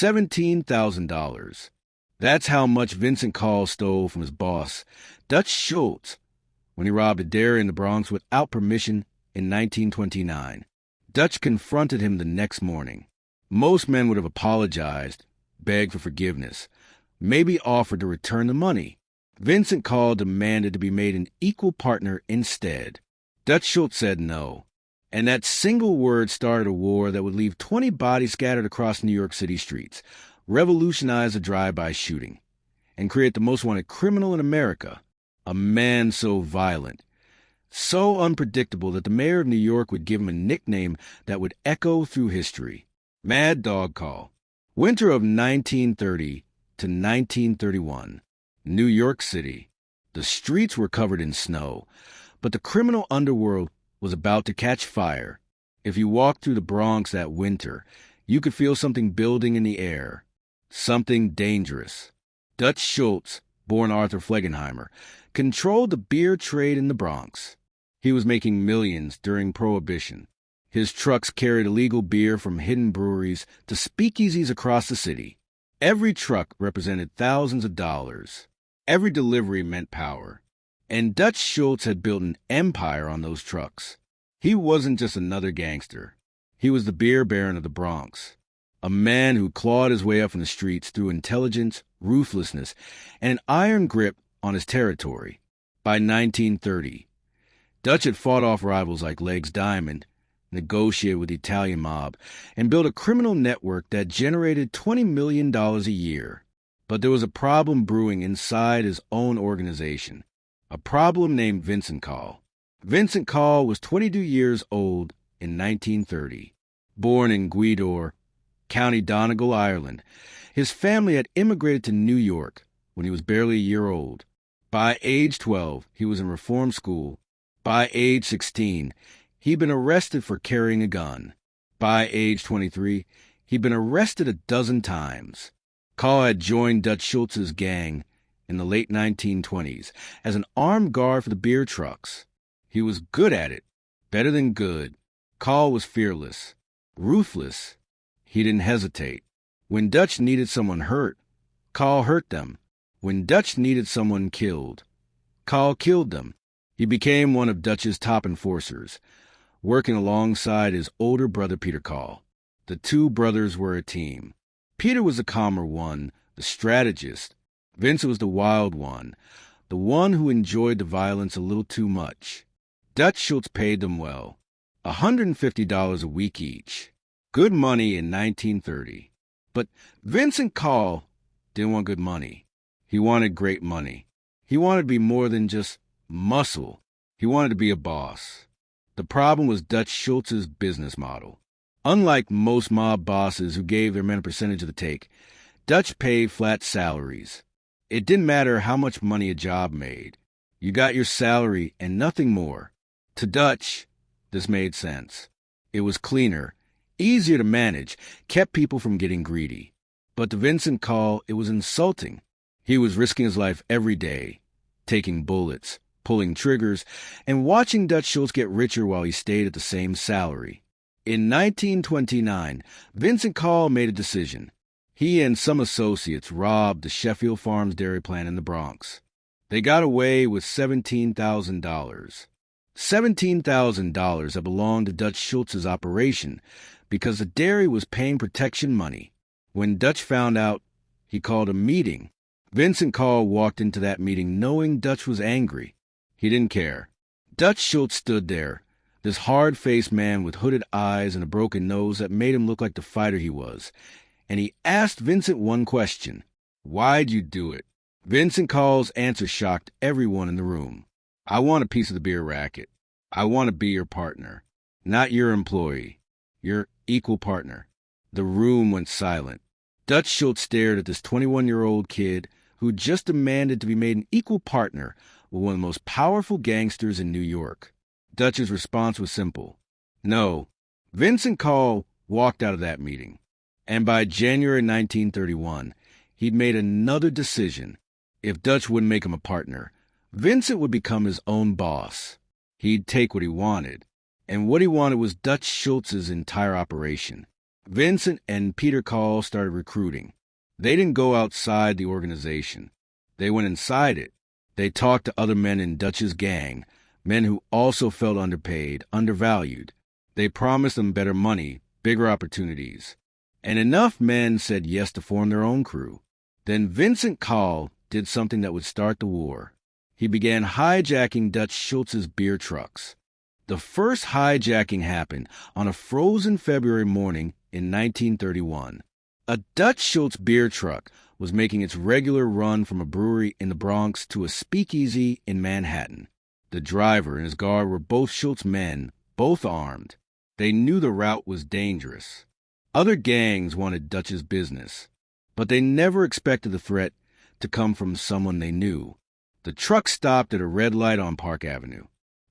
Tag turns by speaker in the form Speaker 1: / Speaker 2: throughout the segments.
Speaker 1: $17,000. That's how much Vincent Coll stole from his boss, Dutch Schultz, when he robbed a dairy in the Bronx without permission in 1929. Dutch confronted him the next morning. Most men would have apologized, begged for forgiveness, maybe offered to return the money. Vincent Coll demanded to be made an equal partner instead. Dutch Schultz said no, and that single word started a war that would leave 20 bodies scattered across New York City streets, revolutionize the drive-by shooting, and create the most wanted criminal in America, a man so violent, so unpredictable that the mayor of New York would give him a nickname that would echo through history, Mad Dog Coll. Winter of 1930 to 1931. New York City. The streets were covered in snow, but the criminal underworld was about to catch fire. If you walked through the Bronx that winter, you could feel something building in the air, something dangerous. Dutch Schultz, born Arthur Flegenheimer, controlled the beer trade in the Bronx. He was making millions during Prohibition. His trucks carried illegal beer from hidden breweries to speakeasies across the city. Every truck represented thousands of dollars. Every delivery meant power. And Dutch Schultz had built an empire on those trucks. He wasn't just another gangster. He was the beer baron of the Bronx, a man who clawed his way up from the streets through intelligence, ruthlessness, and an iron grip on his territory. By 1930, Dutch had fought off rivals like Legs Diamond, negotiated with the Italian mob, and built a criminal network that generated $20 million a year. But there was a problem brewing inside his own organization, a problem named Vincent Coll. Vincent Coll was 22 years old in 1930. Born in Gweedore, County Donegal, Ireland, his family had immigrated to New York when he was barely a year old. By age 12, he was in reform school. By age 16, he'd been arrested for carrying a gun. By age 23, he'd been arrested a dozen times. Coll had joined Dutch Schultz's gang in the late 1920s as an armed guard for the beer trucks. He was good at it, better than good. Coll was fearless, ruthless. He didn't hesitate. When Dutch needed someone hurt, Coll hurt them. When Dutch needed someone killed, Coll killed them. He became one of Dutch's top enforcers, working alongside his older brother Peter Coll. The two brothers were a team. Peter was the calmer one, the strategist. Vincent was the wild one, the one who enjoyed the violence a little too much. Dutch Schultz paid them well, $150 a week each. Good money in 1930. But Vincent Coll didn't want good money. He wanted great money. He wanted to be more than just muscle. He wanted to be a boss. The problem was Dutch Schultz's business model. Unlike most mob bosses who gave their men a percentage of the take, Dutch paid flat salaries. It didn't matter how much money a job made. You got your salary and nothing more. To Dutch, this made sense. It was cleaner, easier to manage, kept people from getting greedy. But to Vincent Coll, it was insulting. He was risking his life every day, taking bullets, pulling triggers, and watching Dutch Schultz get richer while he stayed at the same salary. In 1929, Vincent Coll made a decision. He and some associates robbed the Sheffield Farms dairy plant in the Bronx. They got away with $17,000. $17,000 that belonged to Dutch Schultz's operation because the dairy was paying protection money. When Dutch found out, he called a meeting. Vincent Coll walked into that meeting knowing Dutch was angry. He didn't care. Dutch Schultz stood there, this hard-faced man with hooded eyes and a broken nose that made him look like the fighter he was. And he asked Vincent one question. Why'd you do it? Vincent Coll's answer shocked everyone in the room. I want a piece of the beer racket. I want to be your partner. Not your employee. Your equal partner. The room went silent. Dutch Schultz stared at this 21-year-old kid who just demanded to be made an equal partner with one of the most powerful gangsters in New York. Dutch's response was simple. No. Vincent Coll walked out of that meeting. And by January 1931, he'd made another decision. If Dutch wouldn't make him a partner, Vincent would become his own boss. He'd take what he wanted. And what he wanted was Dutch Schultz's entire operation. Vincent and Peter Coll started recruiting. They didn't go outside the organization. They went inside it. They talked to other men in Dutch's gang, men who also felt underpaid, undervalued. They promised them better money, bigger opportunities. And enough men said yes to form their own crew. Then Vincent Coll did something that would start the war. He began hijacking Dutch Schultz's beer trucks. The first hijacking happened on a frozen February morning in 1931. A Dutch Schultz beer truck was making its regular run from a brewery in the Bronx to a speakeasy in Manhattan. The driver and his guard were both Schultz men, both armed. They knew the route was dangerous. Other gangs wanted Dutch's business, but they never expected the threat to come from someone they knew. The truck stopped at a red light on Park Avenue.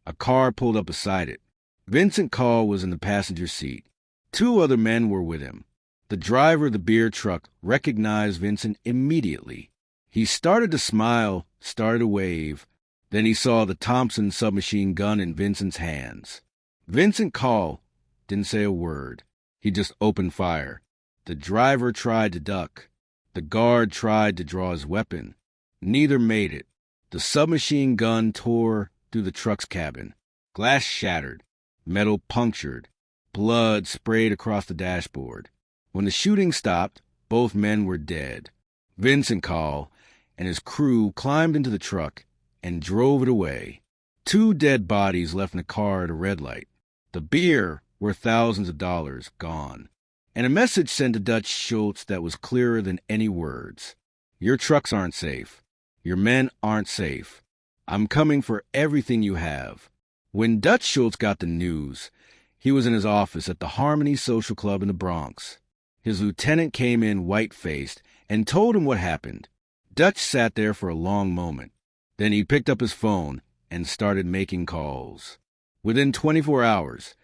Speaker 1: A car pulled up beside it. Vincent Coll was in the passenger seat. 2 other men were with him. The driver of the beer truck recognized Vincent immediately. He started to smile, started to wave. Then he saw the Thompson submachine gun in Vincent's hands. Vincent Coll didn't say a word. He just opened fire. The driver tried to duck. The guard tried to draw his weapon. Neither made it. The submachine gun tore through the truck's cabin. Glass shattered. Metal punctured. Blood sprayed across the dashboard. When the shooting stopped, both men were dead. Vincent Coll and his crew climbed into the truck and drove it away. 2 dead bodies left in the car at a red light. The beer, worth thousands of dollars, gone. And a message sent to Dutch Schultz that was clearer than any words. Your trucks aren't safe. Your men aren't safe. I'm coming for everything you have. When Dutch Schultz got the news, he was in his office at the Harmony Social Club in the Bronx. His lieutenant came in white-faced and told him what happened. Dutch sat there for a long moment. Then he picked up his phone and started making calls. Within 24 hours,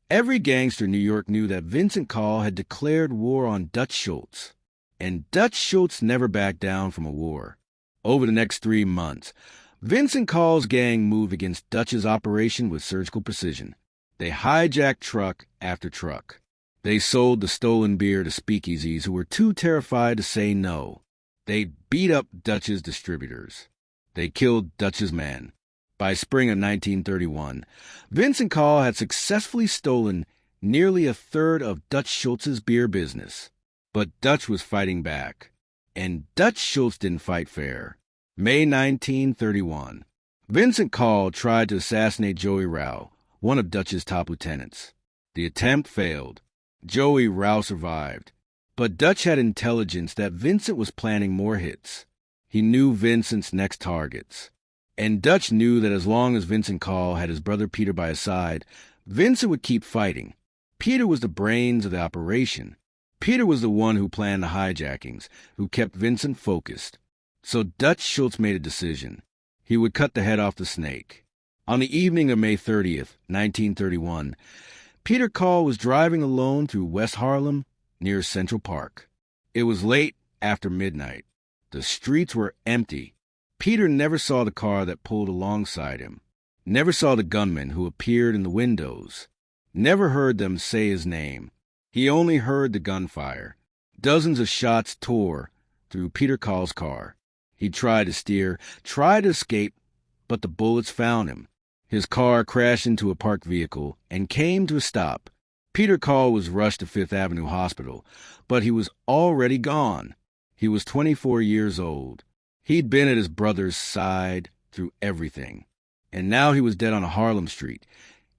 Speaker 1: every gangster in New York knew that Vincent Coll had declared war on Dutch Schultz. And Dutch Schultz never backed down from a war. Over the next 3 months, Vincent Coll's gang moved against Dutch's operation with surgical precision. They hijacked truck after truck. They sold the stolen beer to speakeasies who were too terrified to say no. They beat up Dutch's distributors. They killed Dutch's men. By spring of 1931, Vincent Coll had successfully stolen nearly a third of Dutch Schultz's beer business. But Dutch was fighting back. And Dutch Schultz didn't fight fair. May 1931. Vincent Coll tried to assassinate Joey Rao, one of Dutch's top lieutenants. The attempt failed. Joey Rao survived. But Dutch had intelligence that Vincent was planning more hits. He knew Vincent's next targets. And Dutch knew that as long as Vincent Coll had his brother Peter by his side, Vincent would keep fighting. Peter was the brains of the operation. Peter was the one who planned the hijackings, who kept Vincent focused. So Dutch Schultz made a decision. He would cut the head off the snake. On the evening of May 30th, 1931, Peter Coll was driving alone through West Harlem near Central Park. It was late after midnight. The streets were empty. Peter never saw the car that pulled alongside him, never saw the gunmen who appeared in the windows, never heard them say his name. He only heard the gunfire. Dozens of shots tore through Peter Coll's car. He tried to steer, tried to escape, but the bullets found him. His car crashed into a parked vehicle and came to a stop. Peter Coll was rushed to Fifth Avenue Hospital, but he was already gone. He was 24 years old. He'd been at his brother's side through everything. And now he was dead on a Harlem street,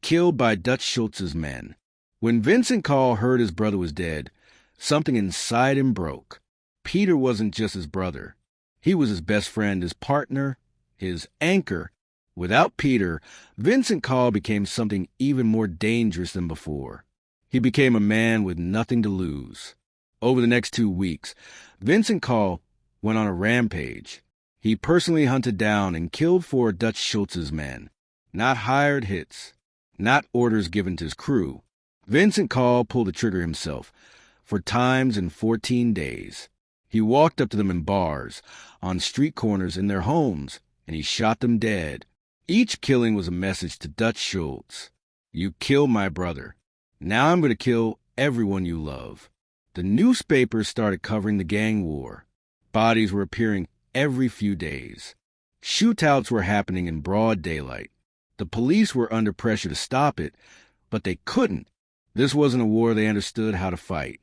Speaker 1: killed by Dutch Schultz's men. When Vincent Coll heard his brother was dead, something inside him broke. Peter wasn't just his brother. He was his best friend, his partner, his anchor. Without Peter, Vincent Coll became something even more dangerous than before. He became a man with nothing to lose. Over the next 2 weeks, Vincent Coll went on a rampage. He personally hunted down and killed 4 Dutch Schultz's men. Not hired hits, not orders given to his crew. Vincent Coll pulled the trigger himself, for times in 14 days. He walked up to them in bars, on street corners, in their homes, and he shot them dead. Each killing was a message to Dutch Schultz. You killed my brother. Now I'm going to kill everyone you love. The newspapers started covering the gang war. Bodies were appearing every few days. Shootouts were happening in broad daylight. The police were under pressure to stop it, but they couldn't. This wasn't a war they understood how to fight.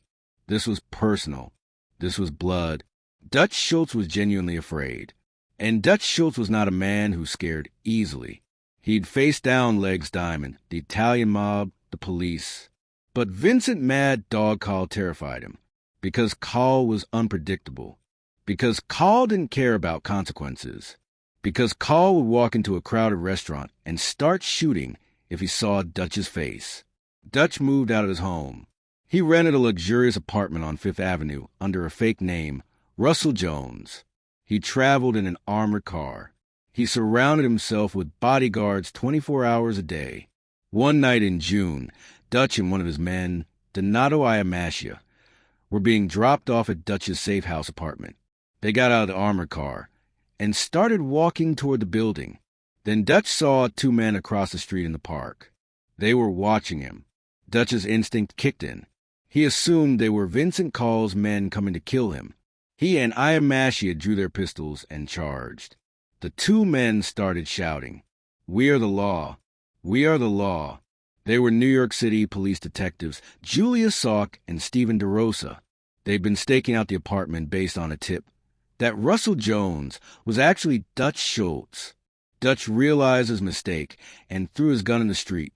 Speaker 1: This was personal. This was blood. Dutch Schultz was genuinely afraid. And Dutch Schultz was not a man who scared easily. He'd faced down Legs Diamond, the Italian mob, the police. But Vincent Mad Dog Coll terrified him, because Coll was unpredictable, because Coll didn't care about consequences, because Coll would walk into a crowded restaurant and start shooting if he saw Dutch's face. Dutch moved out of his home. He rented a luxurious apartment on Fifth Avenue under a fake name, Russell Jones. He traveled in an armored car. He surrounded himself with bodyguards 24 hours a day. One night in June, Dutch and one of his men, Donato Iamascia, were being dropped off at Dutch's safe house apartment. They got out of the armored car and started walking toward the building. Then Dutch saw two men across the street in the park. They were watching him. Dutch's instinct kicked in. He assumed they were Vincent Coll's men coming to kill him. He and Iamascia drew their pistols and charged. The two men started shouting, "We are the law. We are the law." They were New York City police detectives Julia Salk and Stephen DeRosa. They'd been staking out the apartment based on a tip that Russell Jones was actually Dutch Schultz. Dutch realized his mistake and threw his gun in the street,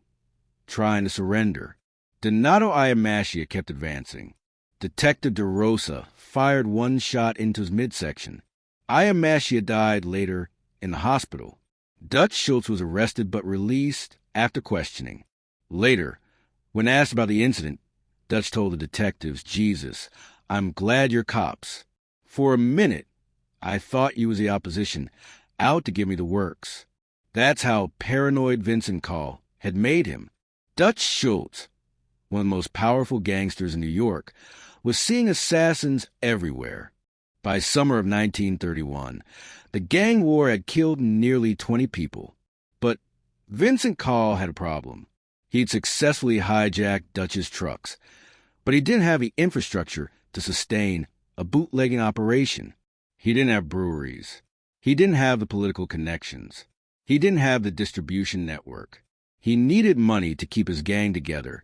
Speaker 1: trying to surrender. Donato Iamascia kept advancing. Detective DeRosa fired one shot into his midsection. Iamascia died later in the hospital. Dutch Schultz was arrested but released after questioning. Later, when asked about the incident, Dutch told the detectives, "Jesus, I'm glad you're cops. For a minute, I thought you was the opposition, out to give me the works." That's how paranoid Vincent Coll had made him. Dutch Schultz, one of the most powerful gangsters in New York, was seeing assassins everywhere. By summer of 1931, the gang war had killed nearly 20 people. But Vincent Coll had a problem. He'd successfully hijacked Dutch's trucks, but he didn't have the infrastructure to sustain a bootlegging operation. He didn't have breweries. He didn't have the political connections. He didn't have the distribution network. He needed money to keep his gang together,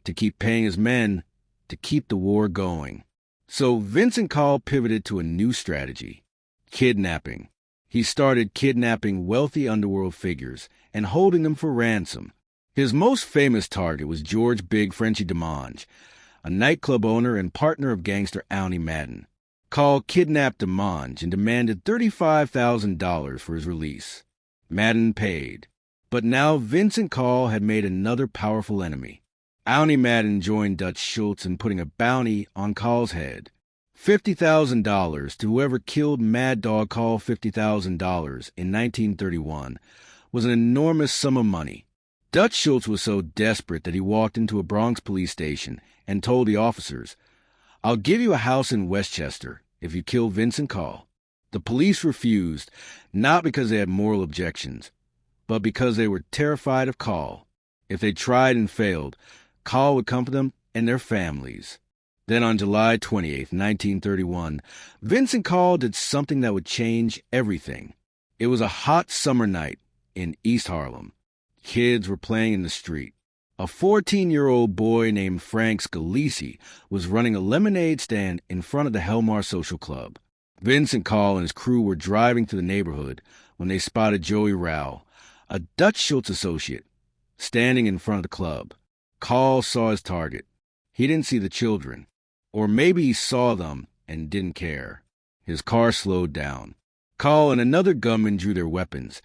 Speaker 1: to keep paying his men, to keep the war going. So Vincent Coll pivoted to a new strategy: kidnapping. He started kidnapping wealthy underworld figures and holding them for ransom. His most famous target was George Big Frenchy DeMonge, a nightclub owner and partner of gangster Owney Madden. Coll kidnapped DeMonge and demanded $35,000 for his release. Madden paid. But now Vincent Coll had made another powerful enemy. Owney Madden joined Dutch Schultz in putting a bounty on Coll's head. $50,000 to whoever killed Mad Dog Coll. $50,000 in 1931 was an enormous sum of money. Dutch Schultz was so desperate that he walked into a Bronx police station and told the officers, "I'll give you a house in Westchester if you kill Vincent Coll." The police refused, not because they had moral objections, but because they were terrified of Coll. If they tried and failed, Coll would come for them and their families. Then on July 28, 1931, Vincent Coll did something that would change everything. It was a hot summer night in East Harlem. Kids were playing in the street. A 14-year-old boy named Frank Scalisi was running a lemonade stand in front of the Helmar Social Club. Vincent Coll and his crew were driving through the neighborhood when they spotted Joey Rao, a Dutch Schultz associate, standing in front of the club. Coll saw his target. He didn't see the children. Or maybe he saw them and didn't care. His car slowed down. Coll and another gunman drew their weapons,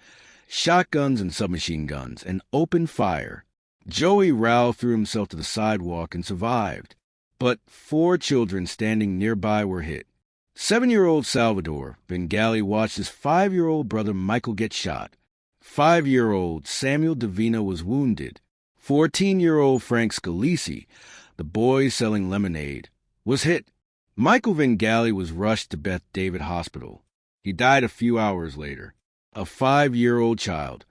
Speaker 1: shotguns and submachine guns, and opened fire. Joey Rao threw himself to the sidewalk and survived. But 4 children standing nearby were hit. 7-year-old Salvador Vengalli watched his 5-year-old brother Michael get shot. 5-year-old Samuel Davina was wounded. 14-year-old Frank Scalisi, the boy selling lemonade, was hit. Michael Vengalli was rushed to Beth David Hospital. He died a few hours later. A 5-year-old child,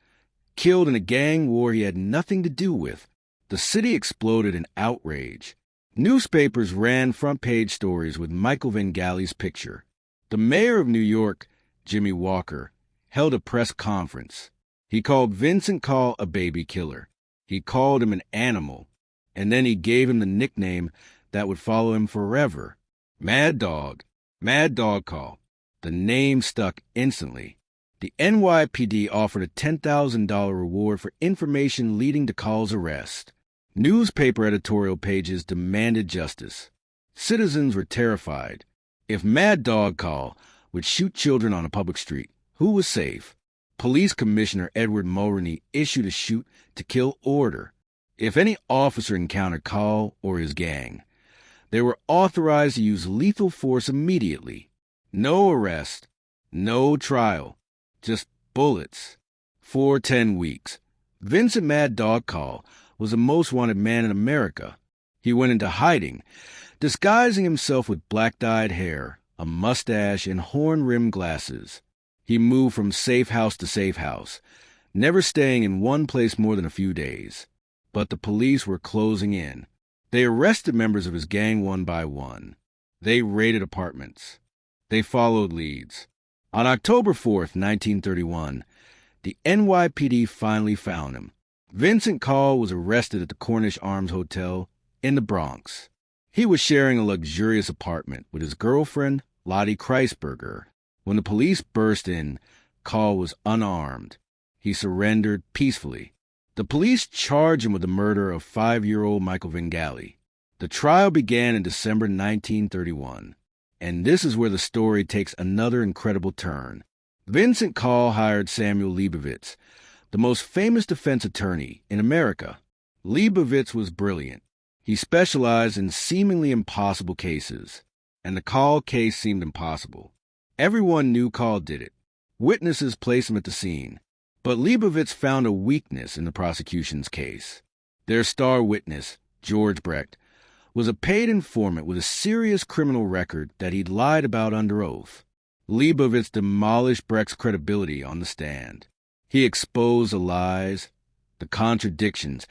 Speaker 1: killed in a gang war he had nothing to do with. The city exploded in outrage. Newspapers ran front-page stories with Michael Vengalli's picture. The mayor of New York, Jimmy Walker, held a press conference. He called Vincent Coll a baby killer. He called him an animal, and then he gave him the nickname that would follow him forever, Mad Dog Coll. The name stuck instantly. The NYPD offered a $10,000 reward for information leading to Coll's arrest. Newspaper editorial pages demanded justice. Citizens were terrified. If Mad Dog Coll would shoot children on a public street, who was safe? Police Commissioner Edward Mulroney issued a shoot-to-kill order. If any officer encountered Coll or his gang, they were authorized to use lethal force immediately. No arrest, no trial, just bullets. For 10 weeks, Vincent Mad Dog Coll was the most wanted man in America. He went into hiding, disguising himself with black-dyed hair, a mustache, and horn-rimmed glasses. He moved from safe house to safe house, never staying in one place more than a few days. But the police were closing in. They arrested members of his gang one by one. They raided apartments. They followed leads. On October 4th, 1931, the NYPD finally found him. Vincent Coll was arrested at the Cornish Arms Hotel in the Bronx. He was sharing a luxurious apartment with his girlfriend, Lottie Kreisberger. When the police burst in, Coll was unarmed. He surrendered peacefully. The police charged him with the murder of 5-year-old Michael Vengalli. The trial began in December 1931, and this is where the story takes another incredible turn. Vincent Coll hired Samuel Leibovitz, the most famous defense attorney in America. Leibovitz was brilliant. He specialized in seemingly impossible cases, and the Coll case seemed impossible. Everyone knew Coll did it. Witnesses placed him at the scene. But Leibovitz found a weakness in the prosecution's case. Their star witness, George Brecht, was a paid informant with a serious criminal record that he'd lied about under oath. Leibovitz demolished Brecht's credibility on the stand. He exposed the lies, the contradictions,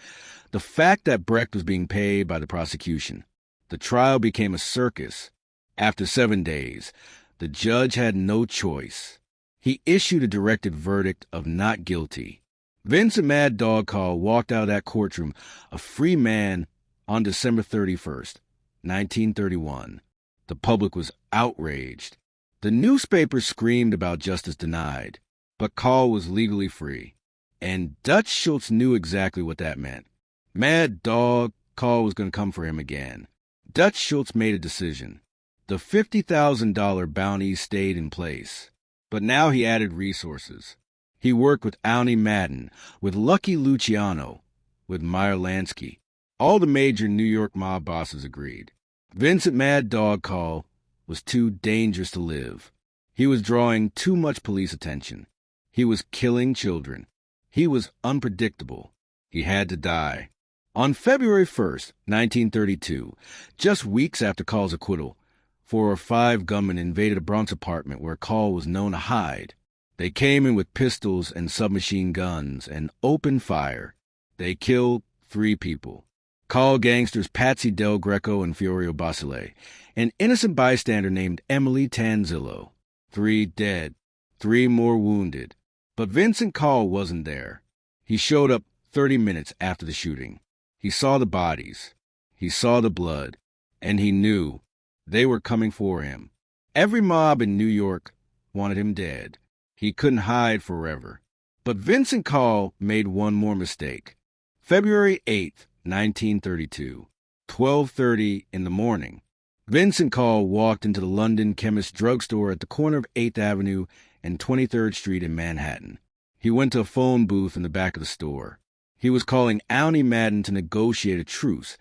Speaker 1: the fact that Brecht was being paid by the prosecution. The trial became a circus. After 7 days, the judge had no choice. He issued a directed verdict of not guilty. Vincent Mad Dog Coll walked out of that courtroom a free man on December 31st, 1931. The public was outraged. The newspapers screamed about justice denied, but Coll was legally free. And Dutch Schultz knew exactly what that meant. Mad Dog Coll was going to come for him again. Dutch Schultz made a decision. The $50,000 bounty stayed in place. But now he added resources. He worked with Alnie Madden, with Lucky Luciano, with Meyer Lansky. All the major New York mob bosses agreed. Vincent Mad Dog Coll was too dangerous to live. He was drawing too much police attention. He was killing children. He was unpredictable. He had to die. On February 1st, 1932, just weeks after Coll's acquittal, 4 or 5 gunmen invaded a Bronx apartment where Coll was known to hide. They came in with pistols and submachine guns and opened fire. They killed 3 people. Coll gangsters Patsy Del Greco and Fiorio Basile, an innocent bystander named Emily Tanzillo. 3 dead, 3 more wounded. But Vincent Coll wasn't there. He showed up 30 minutes after the shooting. He saw the bodies. He saw the blood. And he knew they were coming for him. Every mob in New York wanted him dead. He couldn't hide forever. But Vincent Coll made one more mistake. February 8th, 1932, 12:30 in the morning, Vincent Coll walked into the London Chemist drugstore at the corner of 8th Avenue and 23rd Street in Manhattan. He went to a phone booth in the back of the store. He was calling Alnie Madden to negotiate a truce,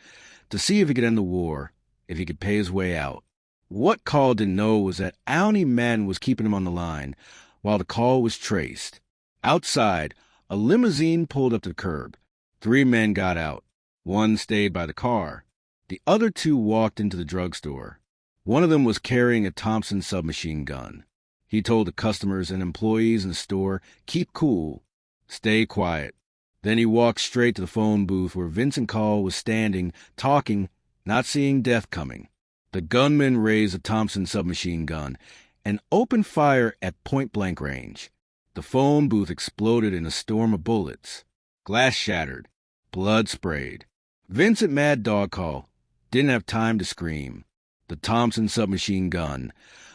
Speaker 1: to see if he could end the war, if he could pay his way out. What Coll didn't know was that Alnie Madden was keeping him on the line while the call was traced. Outside, a limousine pulled up to the curb. 3 men got out. 1 stayed by the car. The other 2 walked into the drugstore. One of them was carrying a Thompson submachine gun. He told the customers and employees in the store, "Keep cool. Stay quiet." Then he walked straight to the phone booth where Vincent Coll was standing, talking not seeing death coming. The gunman raised a Thompson submachine gun and opened fire at point-blank range. The phone booth exploded in a storm of bullets. Glass shattered. Blood sprayed. Vincent Mad Dog Coll didn't have time to scream. The Thompson submachine gun,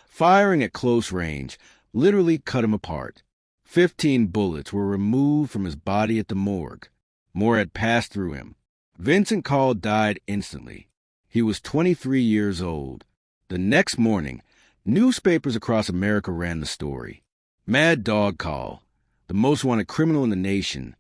Speaker 1: firing at close range, literally cut him apart. 15 bullets were removed from his body at the morgue. More had passed through him. Vincent Coll died instantly. He was 23 years old. The next morning, newspapers across America ran the story. Mad Dog Coll, the most wanted criminal in the nation,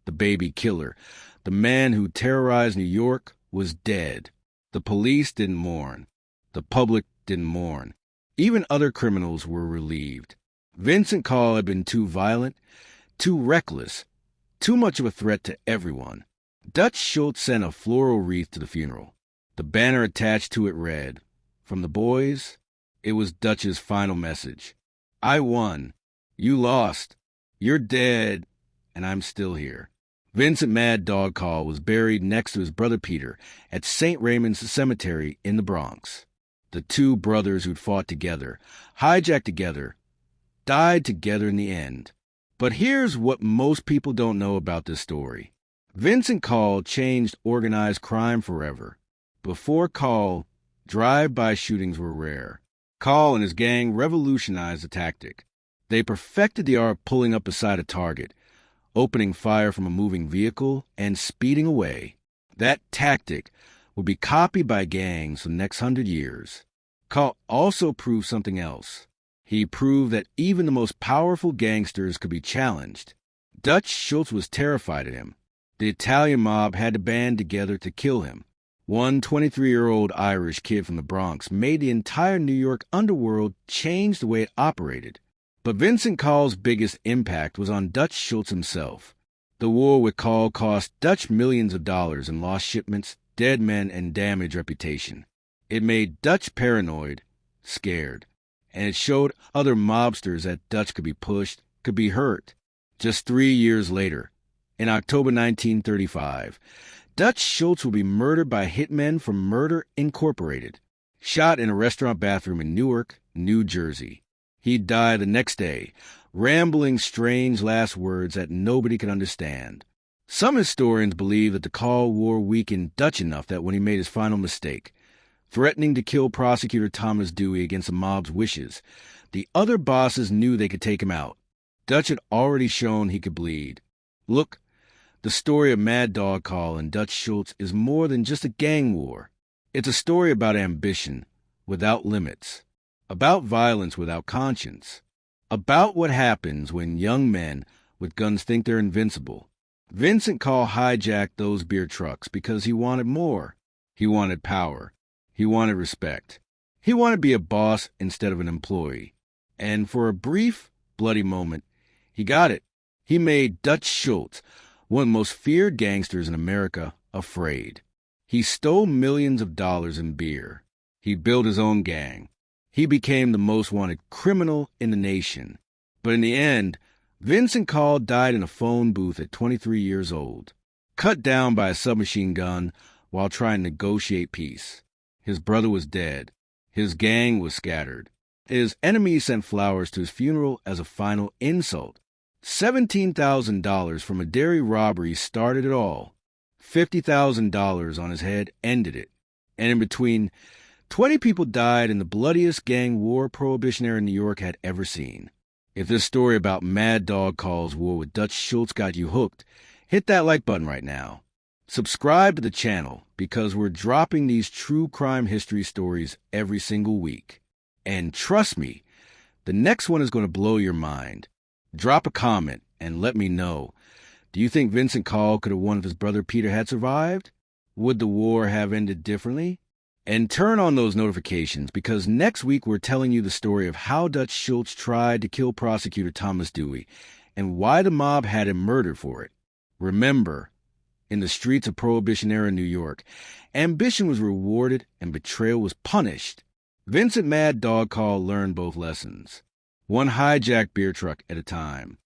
Speaker 1: the baby killer, the man who terrorized New York, was dead. The police didn't mourn. The public didn't mourn. Even other criminals were relieved. Vincent Coll had been too violent, too reckless, too much of a threat to everyone. Dutch Schultz sent a floral wreath to the funeral. The banner attached to it read, "From the boys," it was Dutch's final message. "I won. You lost. You're dead. And I'm still here." Vincent Mad Dog Coll was buried next to his brother Peter at St. Raymond's Cemetery in the Bronx. The two brothers who'd fought together, hijacked together, died together in the end. But here's what most people don't know about this story. Vincent Coll changed organized crime forever. Before Coll, drive-by shootings were rare. Coll and his gang revolutionized the tactic. They perfected the art of pulling up beside a target, opening fire from a moving vehicle, and speeding away. That tactic would be copied by gangs for the next 100 years. Coll also proved something else. He proved that even the most powerful gangsters could be challenged. Dutch Schultz was terrified of him. The Italian mob had to band together to kill him. One 23-year-old Irish kid from the Bronx made the entire New York underworld change the way it operated. But Vincent Coll's biggest impact was on Dutch Schultz himself. The war with Coll cost Dutch millions of dollars in lost shipments, dead men, and damaged reputation. It made Dutch paranoid, scared, and it showed other mobsters that Dutch could be pushed, could be hurt. Just 3 years later, in October 1935, Dutch Schultz will be murdered by hitmen from Murder Incorporated, shot in a restaurant bathroom in Newark, New Jersey. He'd die the next day, rambling strange last words that nobody could understand. Some historians believe that the Coll War weakened Dutch enough that when he made his final mistake, threatening to kill prosecutor Thomas Dewey against the mob's wishes, the other bosses knew they could take him out. Dutch had already shown he could bleed. Look, the story of Mad Dog Coll and Dutch Schultz is more than just a gang war. It's a story about ambition without limits, about violence without conscience, about what happens when young men with guns think they're invincible. Vincent Coll hijacked those beer trucks because he wanted more. He wanted power. He wanted respect. He wanted to be a boss instead of an employee. And for a brief, bloody moment, he got it. He made Dutch Schultz, one of the most feared gangsters in America, afraid. He stole millions of dollars in beer. He built his own gang. He became the most wanted criminal in the nation. But in the end, Vincent Coll died in a phone booth at 23 years old, cut down by a submachine gun while trying to negotiate peace. His brother was dead. His gang was scattered. His enemies sent flowers to his funeral as a final insult. $17,000 from a dairy robbery started it all. $50,000 on his head ended it. And in between, 20 people died in the bloodiest gang war Prohibition era New York had ever seen. If this story about Mad Dog Coll's war with Dutch Schultz got you hooked, hit that like button right now. Subscribe to the channel because we're dropping these true crime history stories every single week. And trust me, the next one is going to blow your mind. Drop a comment and let me know. Do you think Vincent Coll could have won if his brother Peter had survived? Would the war have ended differently? And turn on those notifications because next week we're telling you the story of how Dutch Schultz tried to kill prosecutor Thomas Dewey and why the mob had him murdered for it. Remember, in the streets of Prohibition-era New York, ambition was rewarded and betrayal was punished. Vincent Mad Dog Coll learned both lessons, one hijacked beer truck at a time.